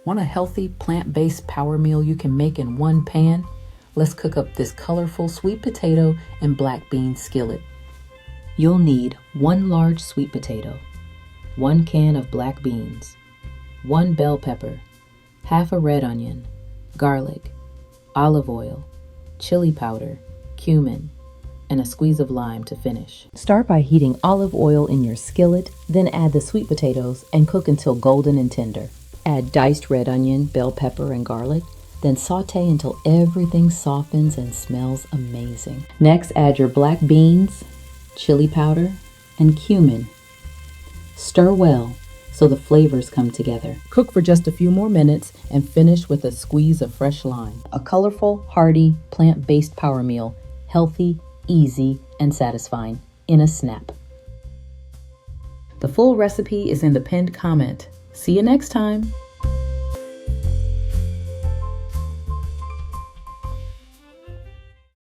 Want a healthy, plant-based power meal you can make in one pan? Let's cook up this colorful sweet potato and black bean skillet. You'll need 1 large sweet potato, 1 can of black beans, 1 bell pepper, half a red onion, garlic, olive oil, chili powder, cumin, and a squeeze of lime to finish. Start by heating olive oil in your skillet, then add the sweet potatoes and cook until golden and tender. Add diced red onion, bell pepper, and garlic, then saute until everything softens and smells amazing. Next, add your black beans, chili powder, and cumin. Stir well so the flavors come together. Cook for just a few more minutes and finish with a squeeze of fresh lime. A colorful, hearty, plant-based power meal, healthy, easy, and satisfying in a snap. The full recipe is in the pinned comment. See you next time.